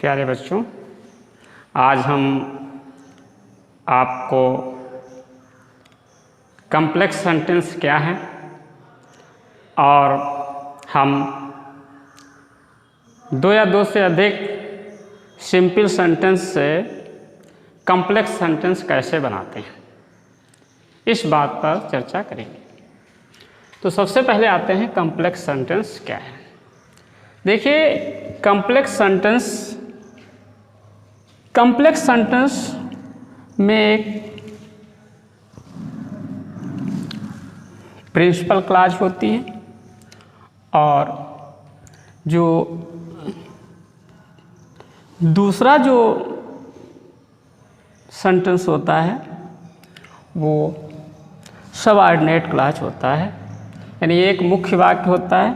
प्यारे बच्चों, आज हम आपको कॉम्प्लेक्स सेंटेंस क्या है और हम दो या दो से अधिक सिंपल सेंटेंस से कॉम्प्लेक्स सेंटेंस कैसे बनाते हैं, इस बात पर चर्चा करेंगे। तो सबसे पहले आते हैं कॉम्प्लेक्स सेंटेंस क्या है। देखिए, कॉम्प्लेक्स सेंटेंस में एक प्रिंसिपल क्लॉज होती है और जो दूसरा जो सेंटेंस होता है वो सबऑर्डिनेट क्लॉज होता है। यानी एक मुख्य वाक्य होता है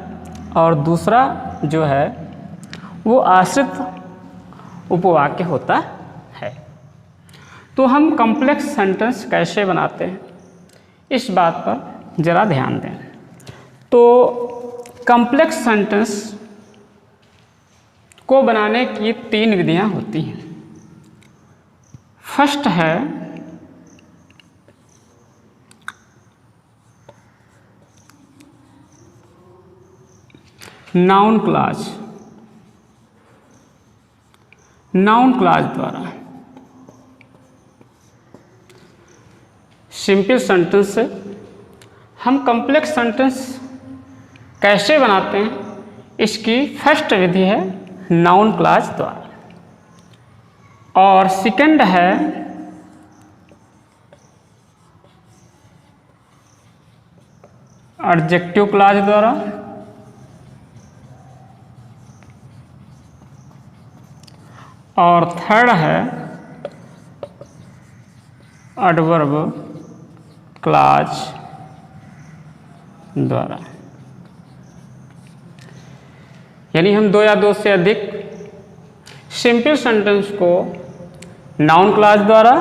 और दूसरा जो है वो आश्रित उपवाक्य होता है। तो हम कॉम्प्लेक्स सेंटेंस कैसे बनाते हैं, इस बात पर ज़रा ध्यान दें। तो कॉम्प्लेक्स सेंटेंस को बनाने की 3 विधियां होती हैं। फर्स्ट है नाउन क्लॉज द्वारा। सिंपल सेंटेंस से हम कॉम्प्लेक्स सेंटेंस कैसे बनाते हैं, इसकी फर्स्ट विधि है नाउन क्लॉज द्वारा और सेकंड है एडजेक्टिव क्लॉज द्वारा और थर्ड है एडवर्ब क्लॉज द्वारा। यानी हम दो या दो से अधिक सिंपल सेंटेंस को नाउन क्लॉज द्वारा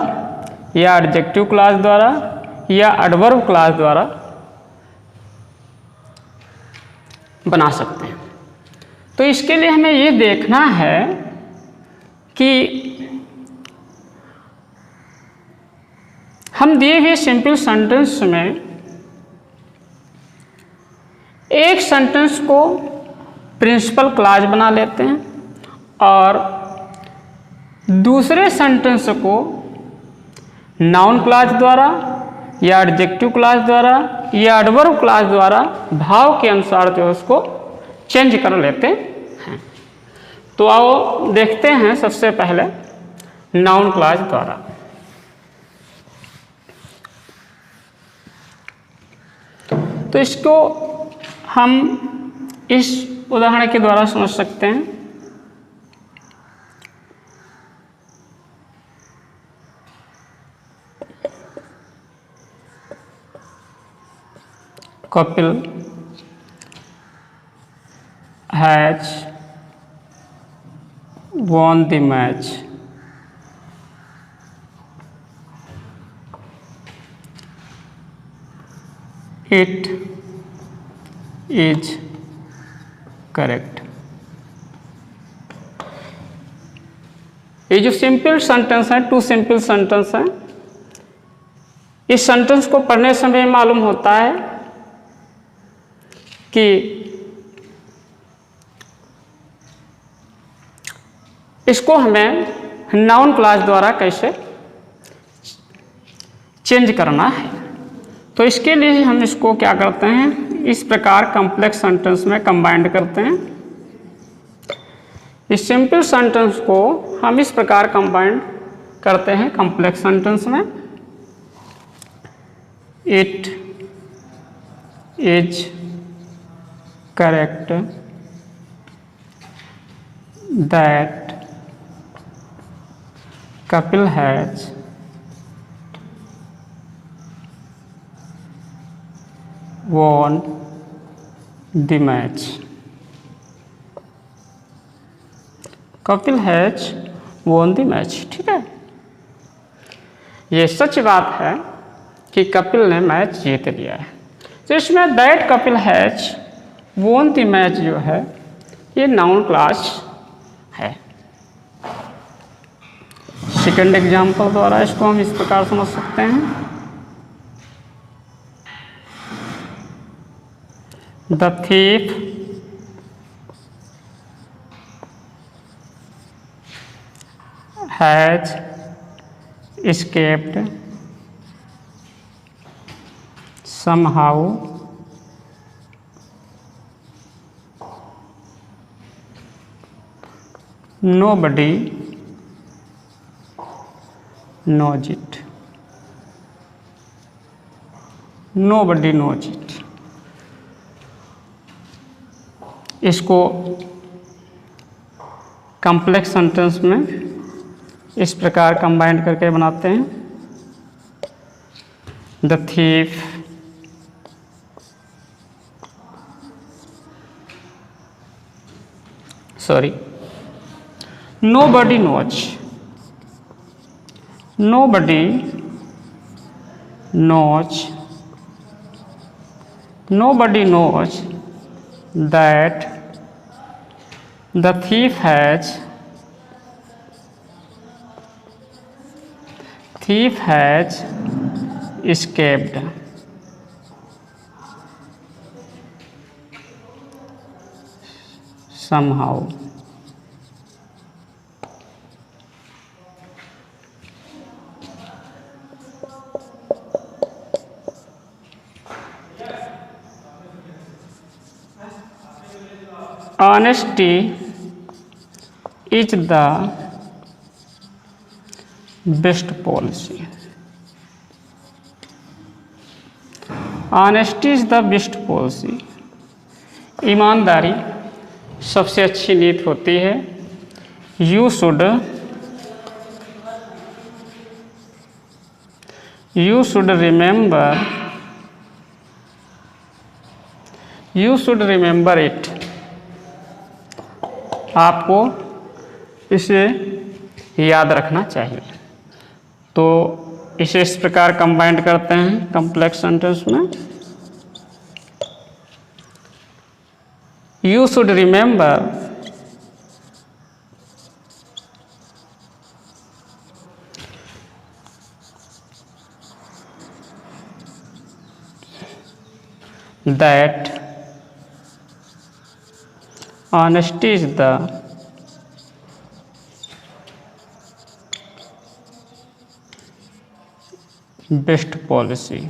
या एडजेक्टिव क्लॉज द्वारा या एडवर्ब क्लॉज द्वारा बना सकते हैं। तो इसके लिए हमें ये देखना है कि हम दिए हुए सिंपल सेंटेंस में एक सेंटेंस को प्रिंसिपल क्लॉज बना लेते हैं और दूसरे सेंटेंस को नाउन क्लॉज द्वारा या एडजेक्टिव क्लॉज द्वारा या एडवर्ब क्लॉज द्वारा भाव के अनुसार जो उसको चेंज कर लेते हैं। तो आओ देखते हैं सबसे पहले नाउन क्लॉज द्वारा। तो इसको हम इस उदाहरण के द्वारा समझ सकते हैं। Kapil has won the match. It is correct. ये जो सिंपल सेंटेंस है, 2 सिंपल सेंटेंस है, इस सेंटेंस को पढ़ने समय मालूम होता है कि इसको हमें नाउन क्लॉज द्वारा कैसे चेंज करना है। तो इसके लिए हम इसको क्या करते हैं, इस प्रकार कॉम्प्लेक्स सेंटेंस में कंबाइंड करते हैं। इस सिंपल सेंटेंस को हम इस प्रकार कंबाइंड करते हैं कॉम्प्लेक्स सेंटेंस में। It is correct that Kapil has won the match. Kapil has won the match। ठीक है, ये सच बात है कि कपिल ने मैच जीत लिया है। तो इसमें that Kapil has won the match जो है ये नाउन क्लॉज है। सेकंड एग्जाम्पल द्वारा इसको हम इस प्रकार समझ सकते हैं, the thief has escaped somehow nobody knows it, nobody knows it। इसको कॉम्प्लेक्स सेंटेंस में इस प्रकार कंबाइन करके बनाते हैं, the thief nobody knows, nobody knows, nobody knows that the thief has escaped somehow। Honesty is the best policy। Honesty is the best policy। ईमानदारी सबसे अच्छी नीति होती है। You should remember it। आपको इसे याद रखना चाहिए। तो इसे इस प्रकार कंबाइंड करते हैं कॉम्प्लेक्स सेंटेंस में, you should remember that honesty is the best policy।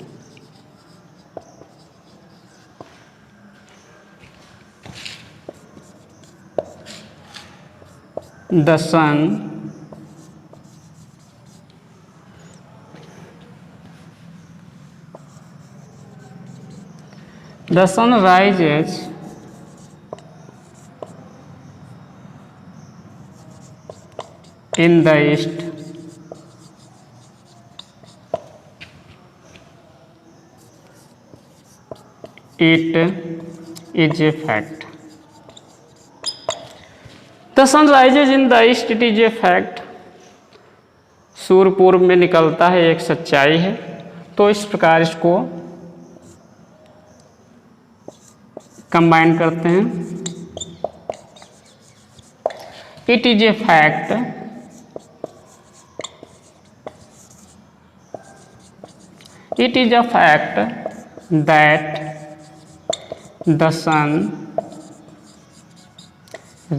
The sun rises in the east, it is a fact। The sun rises in the east, it is a fact। सूर्य पूर्व में निकलता है, एक सच्चाई है। तो इस प्रकार इसको कंबाइन करते हैं, it is a fact It is a fact that the sun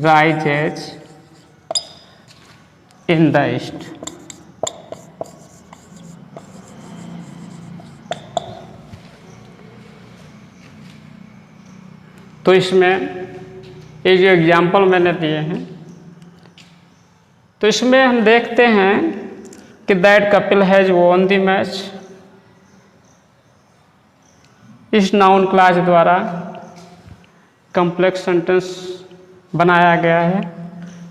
rises in the east। तो इसमें ये जो एग्जाम्पल मैंने दिए हैं, तो इसमें हम देखते हैं कि that Kapil has won the match. इस नाउन क्लॉज द्वारा कॉम्प्लेक्स सेंटेंस बनाया गया है।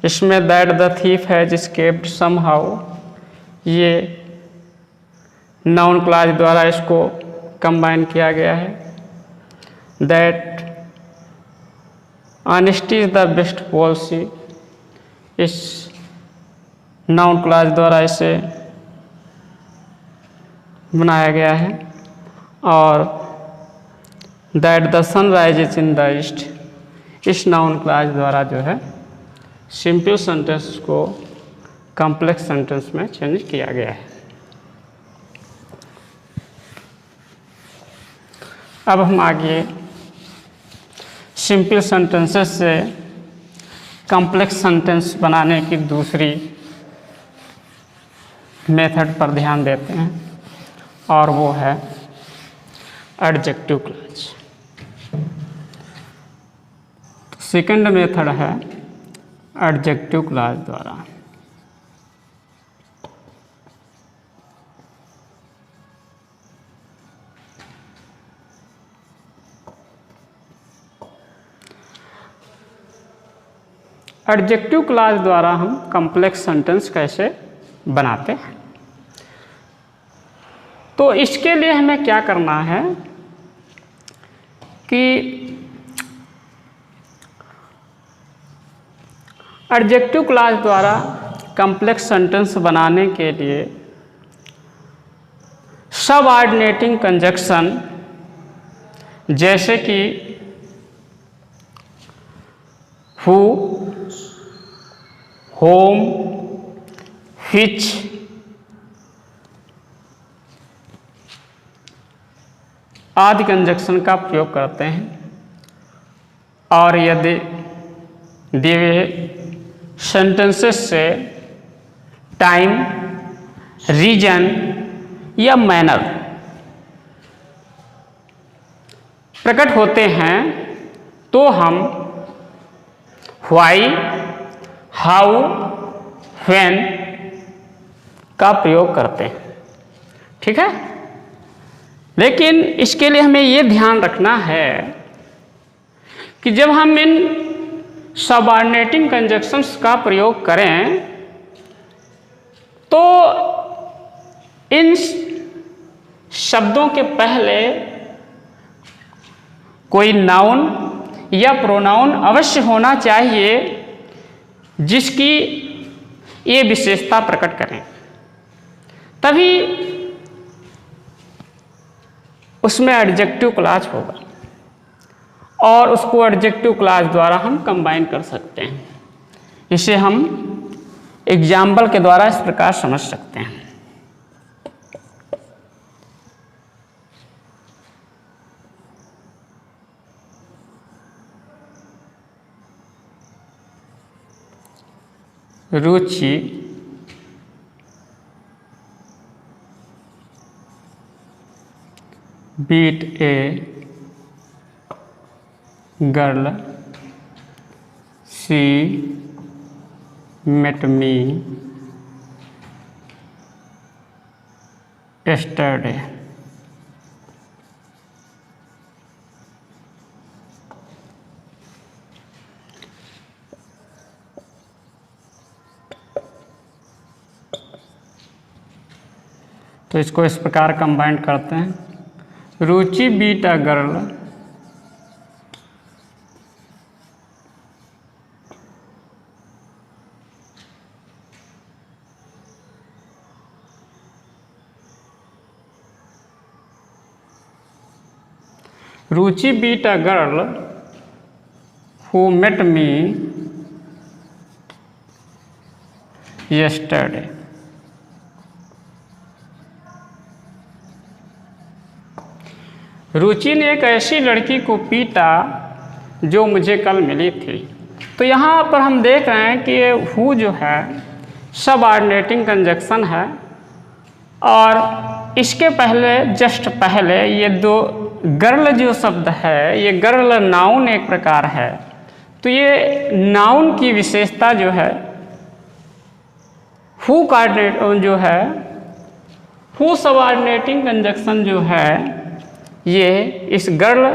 इसमें that the thief has escaped somehow, ये नाउन क्लॉज द्वारा इसको कंबाइन किया गया है। That honesty is the best policy, इस नाउन क्लॉज द्वारा इसे बनाया गया है। और that the sun rises in the east, इस नाउन क्लॉज द्वारा जो है सिंपल सेंटेंस को कॉम्प्लेक्स सेंटेंस में चेंज किया गया है। अब हम आगे सिंपल सेंटेंसेस से कॉम्प्लेक्स सेंटेंस बनाने की दूसरी मेथड पर ध्यान देते हैं, और वो है एडजेक्टिव क्लॉज। सेकंड मेथड है एडजेक्टिव क्लॉज द्वारा। एडजेक्टिव क्लॉज द्वारा हम कॉम्प्लेक्स सेंटेंस कैसे बनाते हैं, तो इसके लिए हमें क्या करना है कि एडजेक्टिव क्लॉज द्वारा कॉम्प्लेक्स सेंटेंस बनाने के लिए सबऑर्डिनेटिंग कंजक्शन जैसे कि हु, होम, which, आदि कंजक्शन का प्रयोग करते हैं। और यदि दिए हुए सेंटेंसेस से टाइम, रीजन या मैनर प्रकट होते हैं तो हम व्हाई, हाउ, व्हेन का प्रयोग करते हैं। ठीक है, लेकिन इसके लिए हमें ये ध्यान रखना है कि जब हम इन सबऑर्डिनेटिंग कंजक्शंस का प्रयोग करें तो इन शब्दों के पहले कोई नाउन या प्रोनाउन अवश्य होना चाहिए जिसकी ये विशेषता प्रकट करें, तभी उसमें एडजेक्टिव क्लॉज होगा और उसको एडजेक्टिव क्लॉज द्वारा हम कंबाइन कर सकते हैं। इसे हम एग्जाम्पल के द्वारा इस प्रकार समझ सकते हैं। रुचि beat a girl, she met me yesterday. तो इसको इस प्रकार कंबाइन करते हैं। Ruchi beat a girl, Ruchi beat a girl who met me yesterday. Ruchi ने एक ऐसी लड़की को पीटा जो मुझे कल मिली थी। तो यहाँ पर हम देख रहे हैं कि ये हु जो है सबऑर्डिनेटिंग कंजक्शन है और इसके पहले जस्ट पहले ये दो गर्ल जो शब्द है, ये गर्ल नाउन एक प्रकार है। तो ये नाउन की विशेषता जो है हु कोऑर्डिनेट जो है हु सबऑर्डिनेटिंग कंजक्शन जो है ये इस गर्ल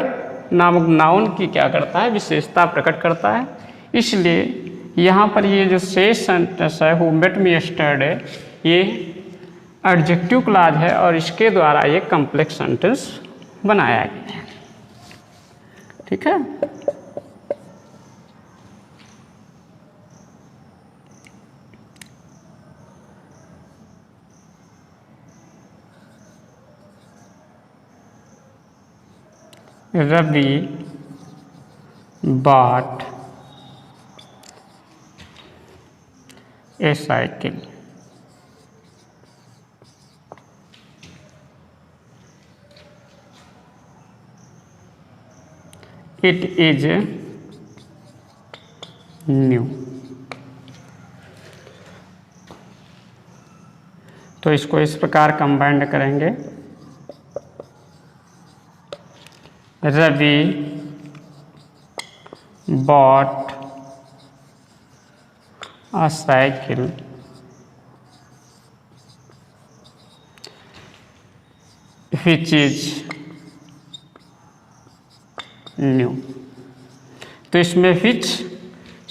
नामक नाउन की क्या करता है, विशेषता प्रकट करता है। इसलिए यहाँ पर ये जो शेष सेंटेंस है हु मेट मी यस्टरडे, ये एडजेक्टिव क्लॉज है और इसके द्वारा ये कॉम्प्लेक्स सेंटेंस बनाया गया है। ठीक है, Ravi bought a cycle. It is new. तो इसको इस प्रकार कंबाइंड करेंगे, Ravi bought a cycle which is new। तो इसमें which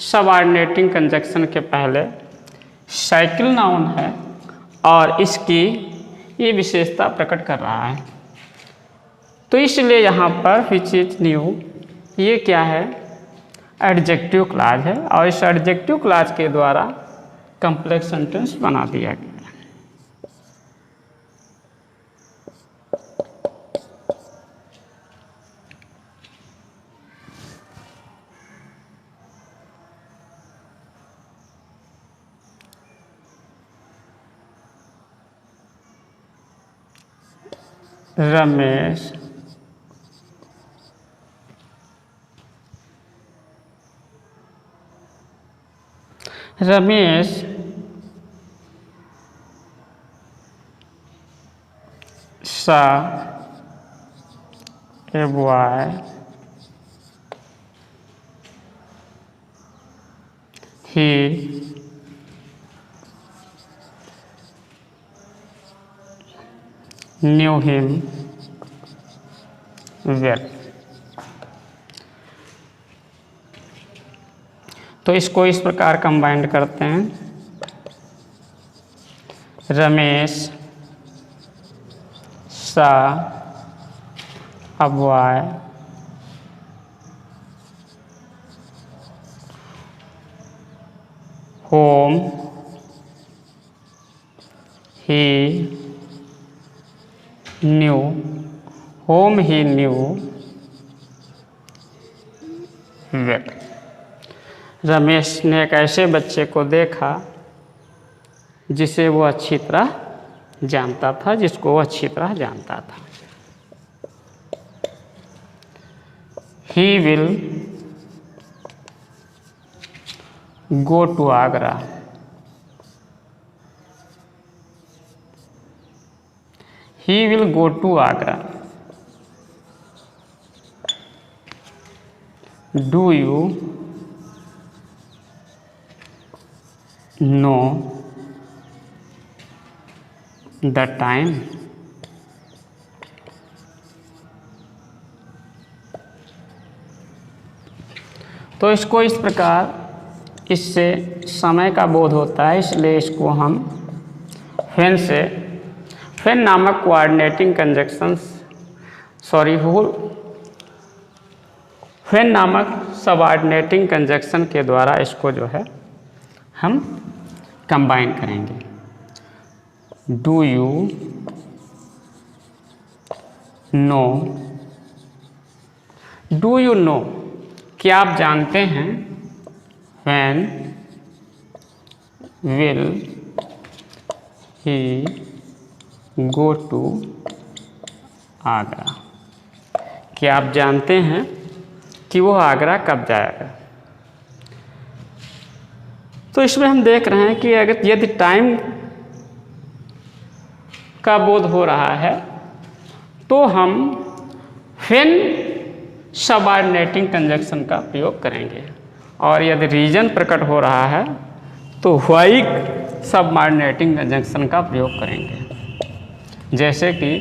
सबऑर्डिनेटिंग कंजक्शन के पहले साइकिल नाउन है और इसकी ये विशेषता प्रकट कर रहा है। तो इसलिए यहाँ पर which is new ये क्या है, एडजेक्टिव क्लॉज है और इस एडजेक्टिव क्लॉज के द्वारा कॉम्प्लेक्स सेंटेंस बना दिया गया। Ramesh saw a boy he knew him well। तो इसको इस प्रकार कंबाइंड करते हैं, Ramesh saw a boy whom he knew well। Ramesh ने एक ऐसे बच्चे को देखा जिसे वो अच्छी तरह जानता था, जिसको वो अच्छी तरह जानता था। He will go to Agra। He will go to Agra। Do you know the time? तो इसको इस प्रकार, इससे समय का बोध होता है, इसलिए इसको हम फेन नामक कोऑर्डिनेटिंग कंजक्शंस फेन नामक सबऑर्डिनेटिंग कंजक्शन के द्वारा इसको जो है हम कंबाइन करेंगे। Do you know, do you know क्या आप जानते हैं, when will he go to Agra, क्या आप जानते हैं कि वो आगरा कब जाएगा। तो इसमें हम देख रहे हैं कि अगर यदि टाइम का बोध हो रहा है तो हम व्हेन सबऑर्डिनेटिंग कंजक्शन का प्रयोग करेंगे, और यदि रीजन प्रकट हो रहा है तो व्हाई सबऑर्डिनेटिंग कंजक्शन का प्रयोग करेंगे। जैसे कि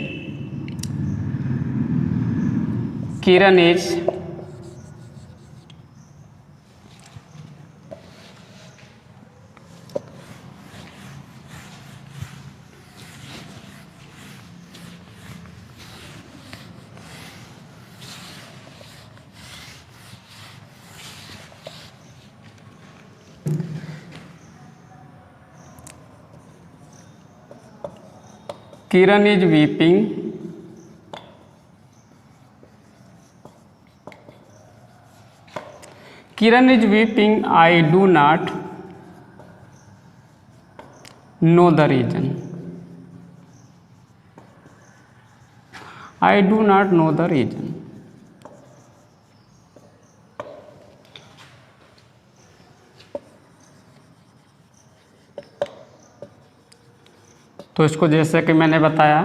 किरण is Kiran is weeping Kiran is weeping, I do not know the reason। I do not know the reason। तो इसको जैसे कि मैंने बताया,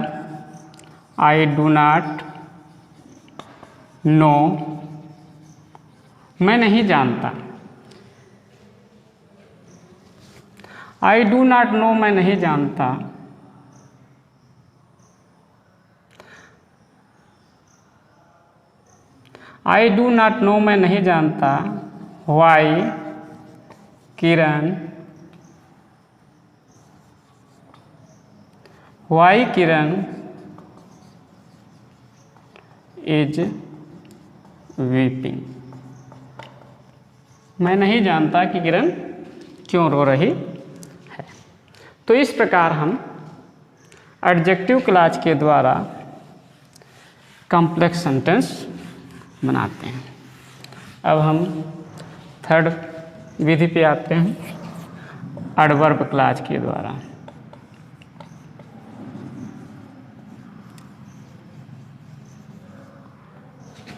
आई डू नॉट नो, मैं नहीं जानता। आई डू नॉट नो, मैं नहीं जानता। आई डू नॉट नो, मैं नहीं जानता। Why Kiran, why Kiran is weeping, मैं नहीं जानता कि किरण क्यों रो रही है। तो इस प्रकार हम एडजेक्टिव क्लॉज के द्वारा कॉम्प्लेक्स सेंटेंस बनाते हैं। अब हम थर्ड विधि पे आते हैं, एडवर्ब क्लॉज के द्वारा।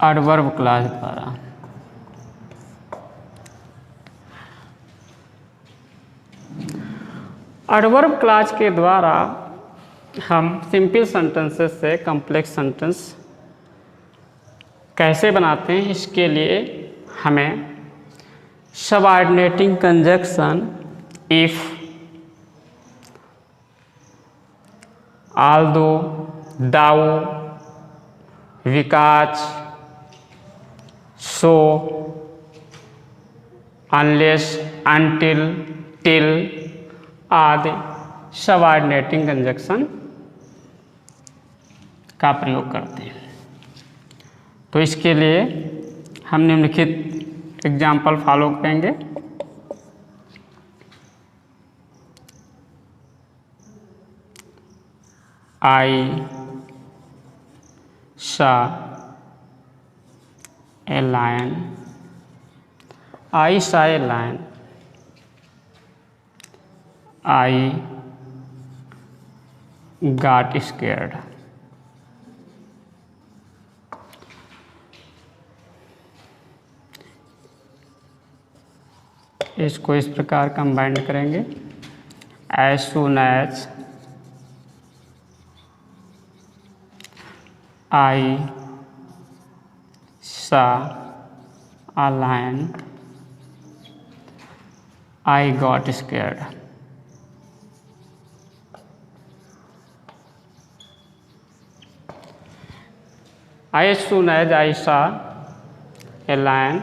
एडवर्ब क्लॉज द्वारा एडवर्ब क्लॉज के द्वारा हम सिंपल सेंटेंसेस से कॉम्प्लेक्स सेंटेंस कैसे बनाते हैं, इसके लिए हमें सबऑर्डिनेटिंग कंजक्शन इफ, आल्दो, दाओ, विकास, सो, अनलेस, अनटिल, टिल आदि सबऑर्डिनेटिंग कंजक्शन का प्रयोग करते हैं। तो इसके लिए हम निम्नलिखित एग्जाम्पल फॉलो करेंगे। आई saw a lion, I saw a lion, I got scared। इसको इस प्रकार कंबाइन करेंगे, as soon as I saw a lion, I got scared। As soon as I saw a lion,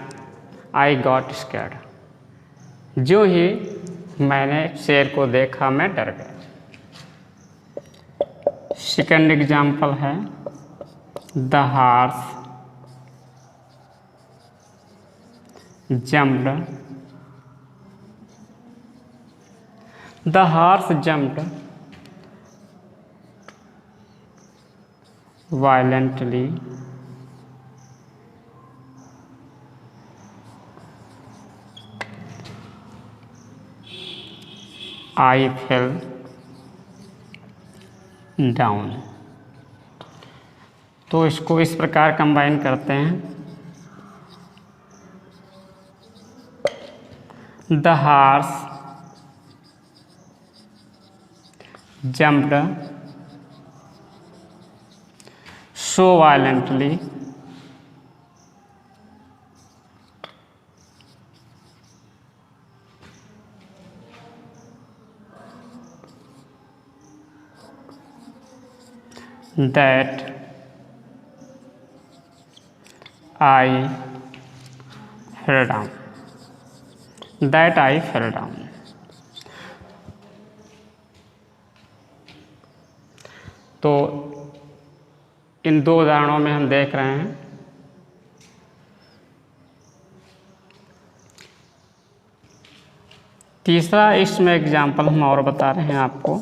I got scared। जो ही मैंने शेर को देखा मैं डर गया। सेकंड एग्जाम्पल है, The horse jumped, the horse jumped violently, I fell down। तो इसको इस प्रकार कंबाइन करते हैं, the horse jumped so violently, that I fell down, that I fell down। तो इन दो उदाहरणों में हम देख रहे हैं तीसरा इसमें एग्जाम्पल हम और बता रहे हैं आपको,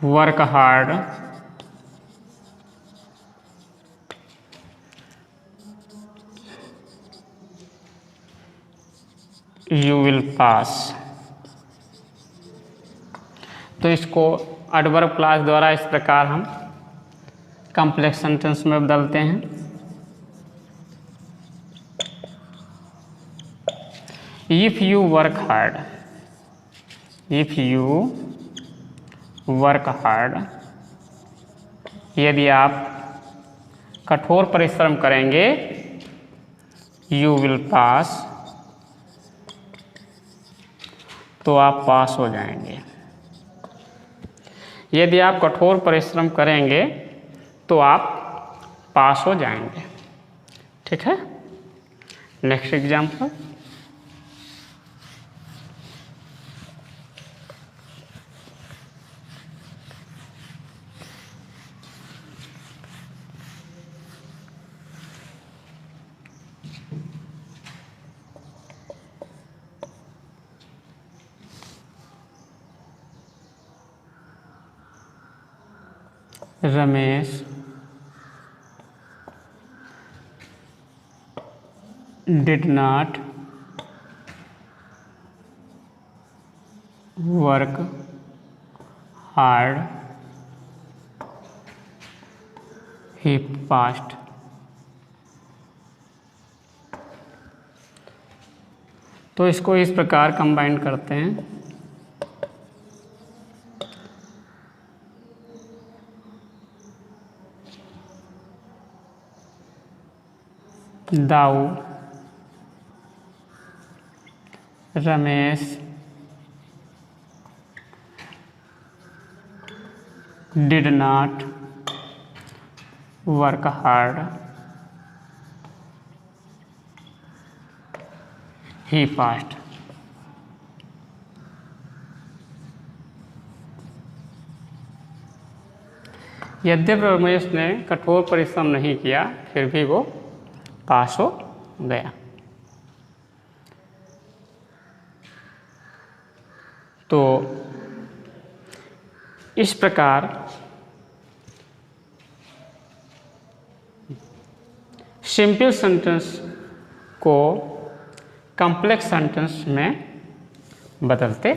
work hard, you will pass. तो इसको एडवर्ब क्लॉज द्वारा इस प्रकार हम कॉम्प्लेक्स सेंटेंस में बदलते हैं। If you work hard, if you work hard, यदि आप कठोर परिश्रम करेंगे, यू विल पास, तो आप पास हो जाएंगे। यदि आप कठोर परिश्रम करेंगे तो आप पास हो जाएंगे। ठीक है। Next example, Ramesh did not work hard, he passed। तो इसको इस प्रकार कंबाइन करते हैं, दाऊ Ramesh did not work hard, he passed। यद्यपि रमेश ने कठोर परिश्रम नहीं किया, फिर भी वो पास हो गया। तो इस प्रकार सिंपल सेंटेंस को कॉम्प्लेक्स सेंटेंस में बदलते